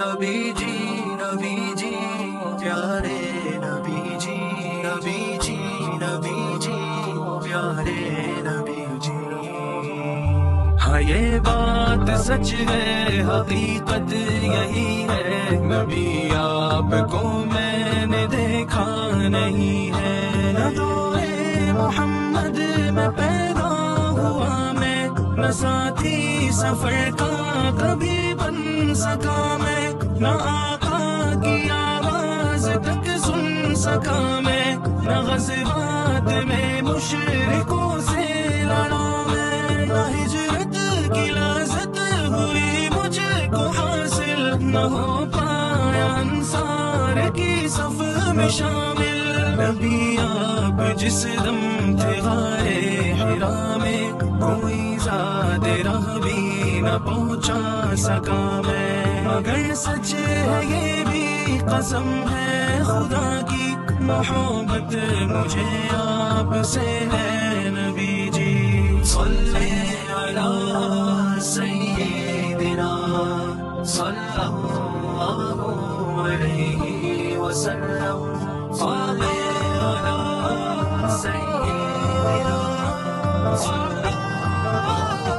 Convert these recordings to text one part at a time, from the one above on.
نبی جی پیارے نبی جی پیارے نبی جی. ہاں یہ بات سچ ہے، حقیقت یہی ہے، نبی آپ کو میں نے دیکھا نہیں ہے. نہ دورے محمد میں پیدا ہوا میں، نہ ساتھی سفر کا کبھی بن سکا میں، نہ آقا کی آواز تک سن سکا میں، نہ غزوات میں مشرکوں سے لڑا میں، نہ ہجرت کی لذت ہوئی مجھ کو حاصل، نہ ہو پایا انصار کی صف میں شامل. نبی آپ جس دم تھے غارِ حرا میں، کوئی زاد راہ بھی نہ پہنچا سکا میں. مگر سچ ہے یہ بھی قسم ہے خدا کی، محبت مجھے آپ سے ہے نبی جی. صلی علی سیدنا صلی اللہ علیہ وسلم. صلی علی سیدنا صلی اللہ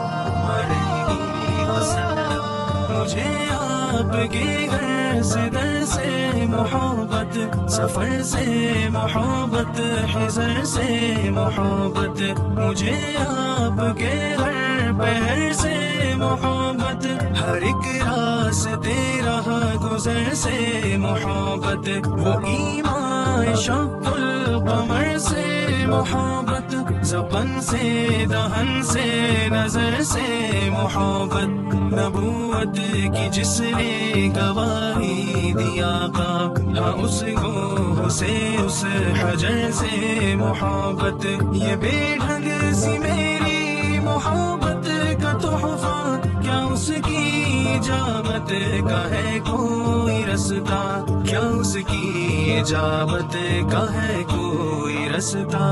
علیہ وسلم. مجھے آپ کے گھر سے در سے محبت، سفر سے محبت، حضر سے محبت، مجھے آپ کے گھر پہر سے محبت، ہر ایک راستے راہ گزر سے محبت، وہ ایمان شق القمر سے محبت، زبان سے دہن سے نظر سے محبت، نبوت کی جس نے گواہی دیا کا، ہاں اس کو سے اس حجر سے محبت. یہ بے ڈھنگ سی میری محبت کا تحفہ، کیا اس کی اجابت کا ہے کوئی رستہ، کیا اس کی اجابت کا ہے کوئی رستہ.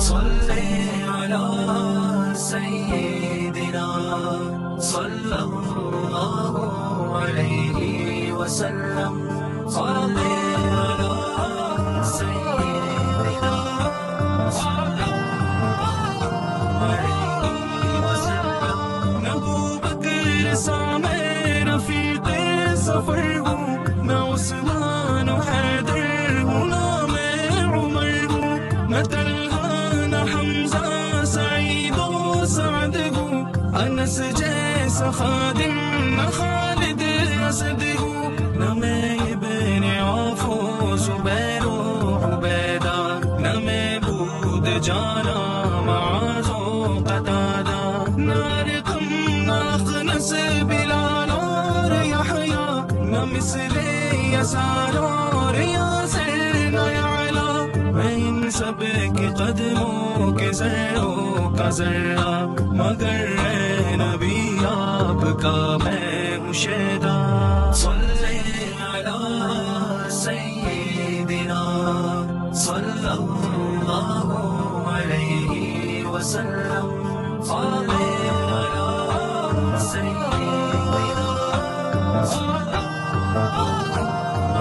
صلی علی سیدنا صلی اللہ علیہ وسلم. صلی علی سیدنا صلی اللہ علیہ وسلم. نہ ابوبکر سا میں رفیق سفر ہوں، نہ عثمان و حیدر ہوں، نہ میں عمر ہوں، نہ طلحہ نہ حمزہ سعید و سعد ہوں، انس جیسا خادم نہ خالد اسد ہوں، نہ میں ابن عوف و زبیر و عبیدہ، نہ میں بود جانا معاذ و قتادہ، نہ رقم نہ اخنس بلال اور یحییٰ، نہ مثل یسار اور یاسر نہ یعلا. میں ان سب کے قدموں کے ذروں کا ذرہ، مگر اے نبی آپ کا میں ہوں شیدا. صلی علی سیدنا صلی اللہ علیہ وسلم. صلی علی سیدنا صلی اللہ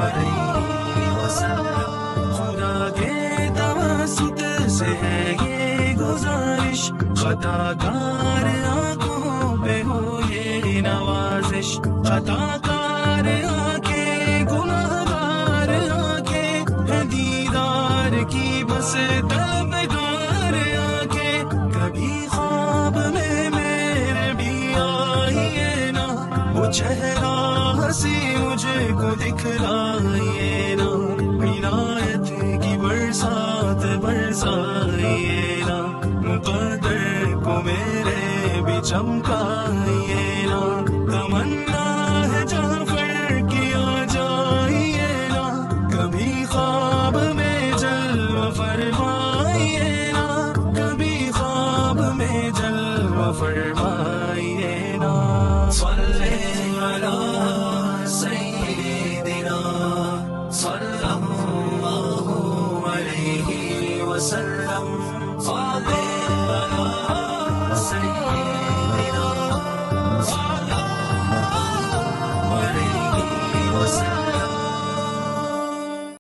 علیہ وسلم. خدا کے توسط سے ہے یہ گزارش، خطا کار آنکھوں پہ ہو یہ نوازش، خطا کار آنکھیں گناہگار آنکھیں، ہے دیدار کی بس طلبگار آنکھیں. کبھی خواب میں میرے بھی آئیے نا، وہ چہرہ ہنسی مجھے کو دکھلائیے نا، عنایت کی برسات برسائیے نا، مقدر کو میرے بھی چمکائیے نا. تمنا ہے جعفر کی آ جائیے نا، کبھی خواب میں جلوہ فرمائیے نا، کبھی خواب میں جلوہ فرمائیے نا. صلی علی سیدنا صلی اللہ علیہ وسلم. صلی علی سیدنا صلی اللہ علیہ وسلم